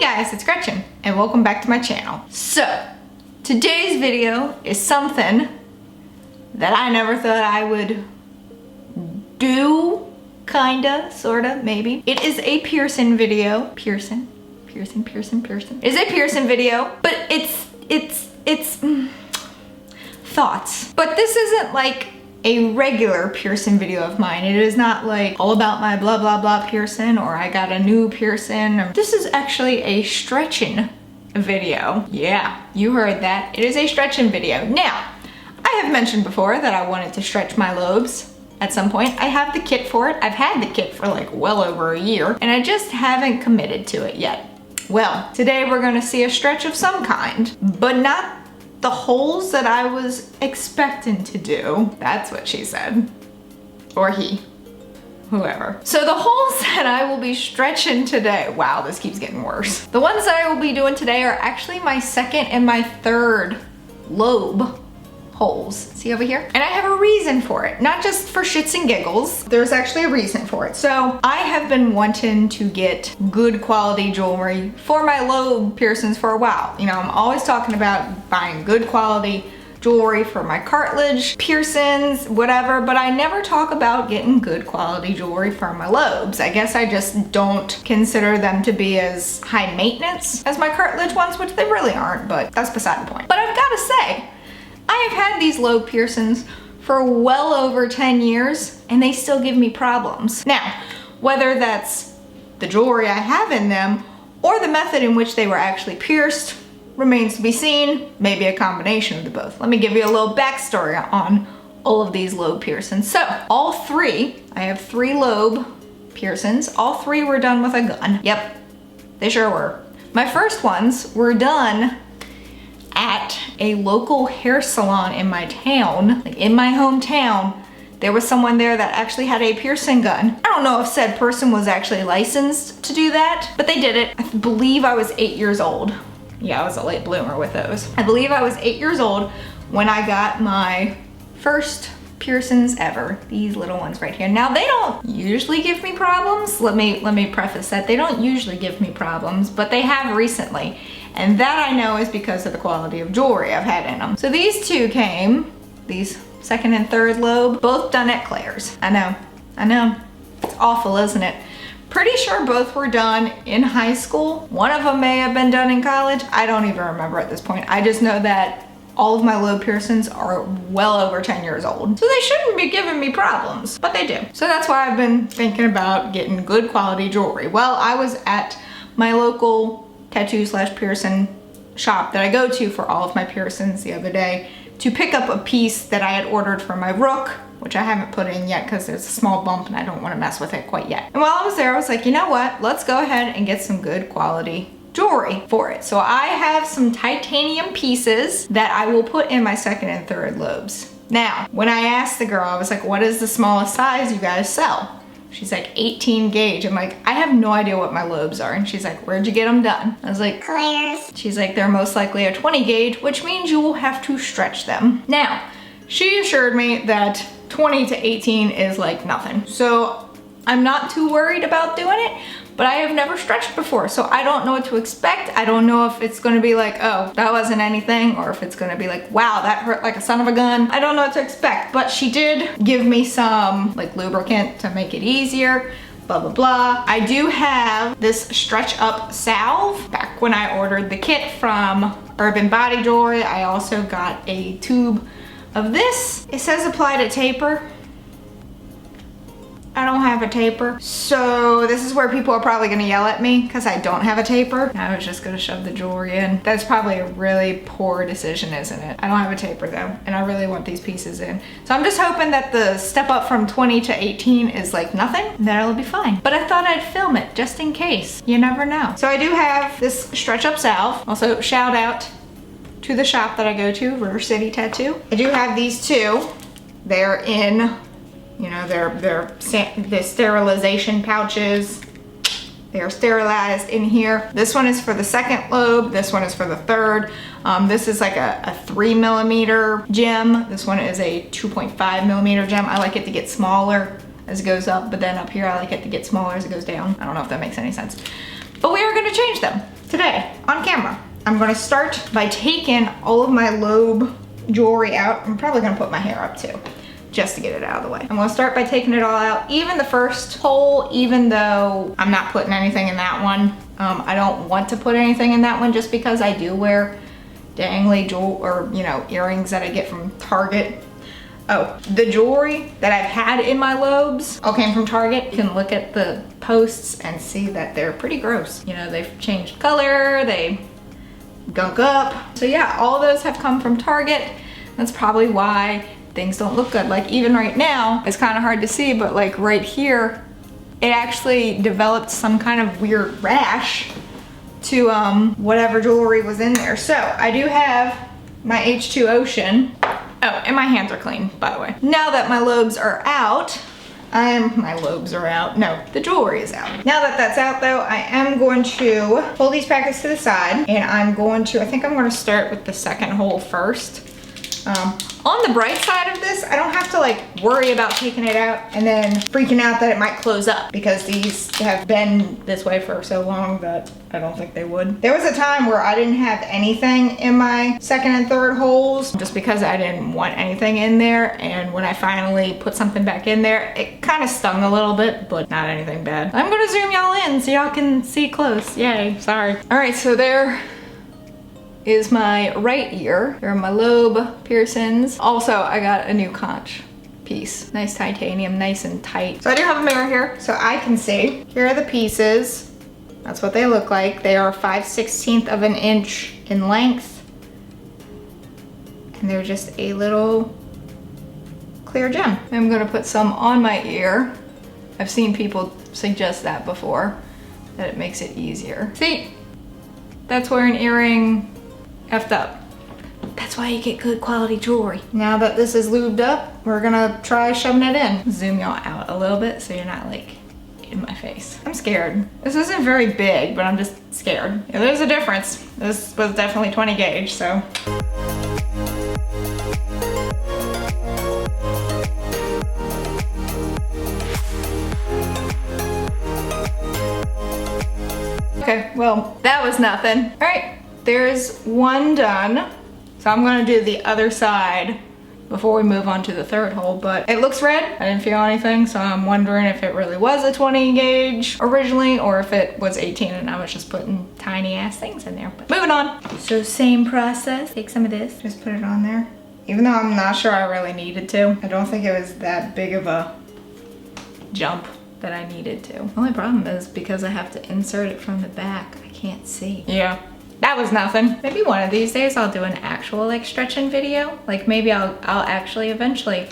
guys, it's Gretchen and welcome back to my channel. So, today's video is something that I never thought I would do, kinda, sorta, maybe. It is a piercing video. Piercing. It is a piercing video, but it's thoughts. But this isn't like a regular piercing video of mine. It is not like all about my blah blah blah piercing or I got a new piercing. This is actually a stretching video. Yeah, you heard that. It is a stretching video. Now, I have mentioned before that I wanted to stretch my lobes at some point. I have the kit for it. I've had the kit for like well over a year and I just haven't committed to it yet. Well, today we're gonna see a stretch of some kind, but not the holes that I was expecting to do. That's what she said. Or he. Whoever. So the holes that I will be stretching today, wow, this keeps getting worse. The ones that I will be doing today are actually my second and my third lobe holes. See over here? And I have a reason for it, not just for shits and giggles. There's actually a reason for it. So I have been wanting to get good quality jewelry for my lobe piercings for a while. You know, I'm always talking about buying good quality jewelry for my cartilage, piercings, whatever, but I never talk about getting good quality jewelry for my lobes. I guess I just don't consider them to be as high maintenance as my cartilage ones, which they really aren't, but that's beside the point. But I've gotta say, I have had these lobe piercings for well over 10 years and they still give me problems. Now, whether that's the jewelry I have in them or the method in which they were actually pierced remains to be seen, maybe a combination of the both. Let me give you a little backstory on all of these lobe piercings. So, all three, I have 3 lobe piercings. All 3 were done with a gun. Yep, they sure were. My first ones were done at a local hair salon in my town, like in my hometown. There was someone there that actually had a piercing gun. I don't know if said person was actually licensed to do that, but they did it. I believe I was 8 years old. Yeah, I was a late bloomer with those. I believe I was 8 years old when I got my first piercings ever. These little ones right here. Now they don't usually give me problems. Let me preface that. They don't usually give me problems, but they have recently. And that I know is because of the quality of jewelry I've had in them. So these two came, these second and third lobe, both done at Claire's. I know. It's awful, isn't it? Pretty sure both were done in high school. One of them may have been done in college. I don't even remember at this point. I just know that all of my lobe piercings are well over 10 years old. So they shouldn't be giving me problems, but they do. So that's why I've been thinking about getting good quality jewelry. Well, I was at my local tattoo/piercing shop that I go to for all of my piercings the other day to pick up a piece that I had ordered for my rook, which I haven't put in yet because there's a small bump and I don't want to mess with it quite yet. And while I was there, I was like, you know what? Let's go ahead and get some good quality jewelry for it. So I have some titanium pieces that I will put in my second and third lobes. Now, when I asked the girl, I was like, what is the smallest size you guys sell? She's like, 18 gauge. I'm like, I have no idea what my lobes are. And she's like, where'd you get them done? I was like, Claire's. She's like, they're most likely a 20 gauge, which means you will have to stretch them. Now, she assured me that 20 to 18 is like nothing. So I'm not too worried about doing it, but I have never stretched before. So I don't know what to expect. I don't know if it's gonna be like, oh, that wasn't anything, or if it's gonna be like, wow, that hurt like a son of a gun. I don't know what to expect, but she did give me some like lubricant to make it easier, blah, blah, blah. I do have this stretch up salve. Back when I ordered the kit from Urban Body Jewelry, I also got a tube of this. It says apply to taper. I don't have a taper. So this is where people are probably gonna yell at me because I don't have a taper. I was just gonna shove the jewelry in. That's probably a really poor decision, isn't it? I don't have a taper though, and I really want these pieces in. So I'm just hoping that the step up from 20 to 18 is like nothing, and that it'll be fine. But I thought I'd film it just in case. You never know. So I do have this stretch up salve. Also, shout out to the shop that I go to, River City Tattoo. I do have these two. They're in, you know, they're sterilization pouches. They are sterilized in here. This one is for the second lobe. This one is for the third. This is like a 3mm gem. This one is a 2.5mm gem. I like it to get smaller as it goes up, but then up here I like it to get smaller as it goes down. I don't know if that makes any sense. But we are gonna change them today on camera. I'm gonna start by taking all of my lobe jewelry out. I'm probably gonna put my hair up too, just to get it out of the way. I'm gonna start by taking it all out, even the first hole, even though I'm not putting anything in that one. I don't want to put anything in that one just because I do wear dangly earrings that I get from Target. Oh, the jewelry that I've had in my lobes all came from Target. You can look at the posts and see that they're pretty gross. You know, they've changed color, they gunk up. So yeah, all of those have come from Target. That's probably why things don't look good. Like even right now, it's kind of hard to see, but like right here, it actually developed some kind of weird rash to whatever jewelry was in there. So I do have my H2 Ocean. Oh, and my hands are clean, by the way. Now that my lobes are out, the jewelry is out. Now that that's out though, I am going to pull these packets to the side and I think I'm gonna start with the second hole first. On the bright side of this, I don't have to like worry about taking it out and then freaking out that it might close up because these have been this way for so long that I don't think they would. There was a time where I didn't have anything in my second and third holes just because I didn't want anything in there, and when I finally put something back in there, it kind of stung a little bit, but not anything bad. I'm gonna zoom y'all in so y'all can see close. Yay, sorry. All right, so there is my right ear. There are my lobe piercings. Also, I got a new conch piece. Nice titanium, nice and tight. So I do have a mirror here so I can see. Here are the pieces. That's what they look like. They are 5/16 of an inch in length. And they're just a little clear gem. I'm gonna put some on my ear. I've seen people suggest that before, that it makes it easier. See, that's where an earring effed up. That's why you get good quality jewelry. Now that this is lubed up, we're gonna try shoving it in. Zoom y'all out a little bit so you're not like in my face. I'm scared. This isn't very big, but I'm just scared. Yeah, there's a difference. This was definitely 20 gauge, so. Okay, well, that was nothing. All right. There's one done. So I'm gonna do the other side before we move on to the third hole, but it looks red. I didn't feel anything, so I'm wondering if it really was a 20 gauge originally or if it was 18 and I was just putting tiny ass things in there. But moving on. So same process. Take some of this, just put it on there. Even though I'm not sure I really needed to. I don't think it was that big of a jump that I needed to. The only problem is because I have to insert it from the back, I can't see. Yeah. That was nothing. Maybe one of these days I'll do an actual like stretching video. Like maybe I'll actually eventually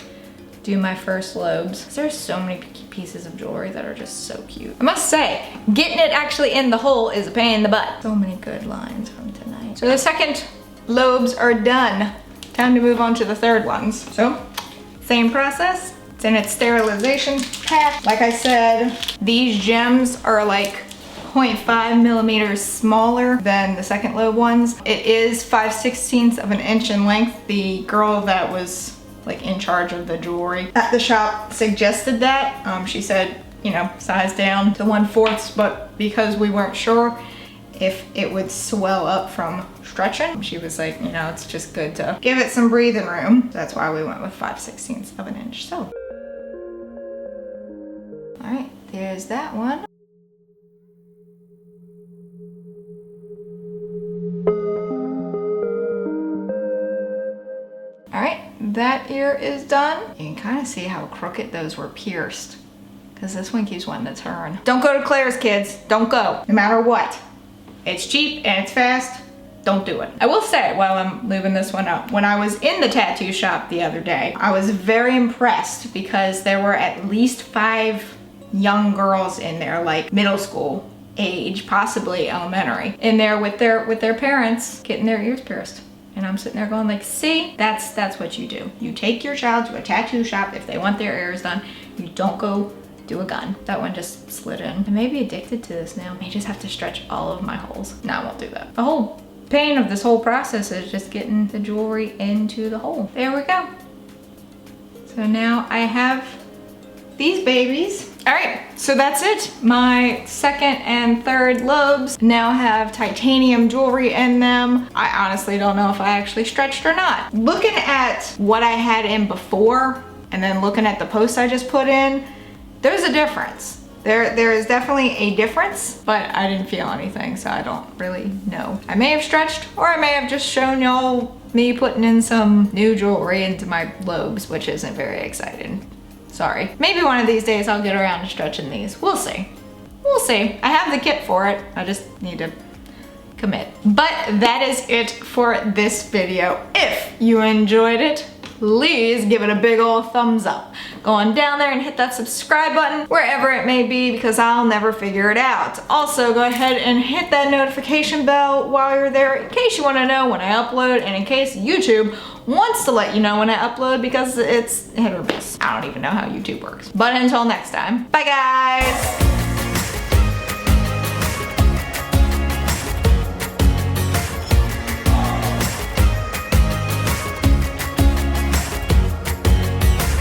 do my first lobes. There's so many pieces of jewelry that are just so cute. I must say, getting it actually in the hole is a pain in the butt. So many good lines from tonight. So the second lobes are done. Time to move on to the third ones. So, same process. It's in its sterilization pack. Like I said, these gems are like 0.5 millimeters smaller than the second lobe ones. It is 5/16 of an inch in length. The girl that was like in charge of the jewelry at the shop suggested that. She said, you know, size down to 1/4, but because we weren't sure if it would swell up from stretching, she was like, you know, it's just good to give it some breathing room. That's why we went with 5/16 of an inch. So, all right, there's that one. That ear is done. You can kind of see how crooked those were pierced because this one keeps wanting to turn. Don't go to Claire's, kids. Don't go, no matter what. It's cheap and it's fast. Don't do it. I will say, while I'm lubing this one up, when I was in the tattoo shop the other day, I was very impressed because there were at least 5 young girls in there, like middle school age, possibly elementary, in there with their parents getting their ears pierced. And I'm sitting there going like, see, that's what you do. You take your child to a tattoo shop if they want their ears done. You don't go do a gun. That one just slid in. I may be addicted to this now. I just have to stretch all of my holes. No, I won't do that. The whole pain of this whole process is just getting the jewelry into the hole. There we go. So now I have these babies. All right, so that's it. My second and third lobes now have titanium jewelry in them. I honestly don't know if I actually stretched or not. Looking at what I had in before and then looking at the post I just put in, there's a difference. There is definitely a difference, but I didn't feel anything, so I don't really know. I may have stretched, or I may have just shown y'all me putting in some new jewelry into my lobes, which isn't very exciting. Sorry. Maybe one of these days I'll get around to stretching these. We'll see. We'll see. I have the kit for it. I just need to commit. But that is it for this video. If you enjoyed it, please give it a big old thumbs up. Go on down there and hit that subscribe button wherever it may be, because I'll never figure it out. Also, go ahead and hit that notification bell while you're there in case you want to know when I upload, and in case YouTube wants to let you know when I upload, because it's hit or miss. I don't even know how YouTube works. But until next time, bye guys!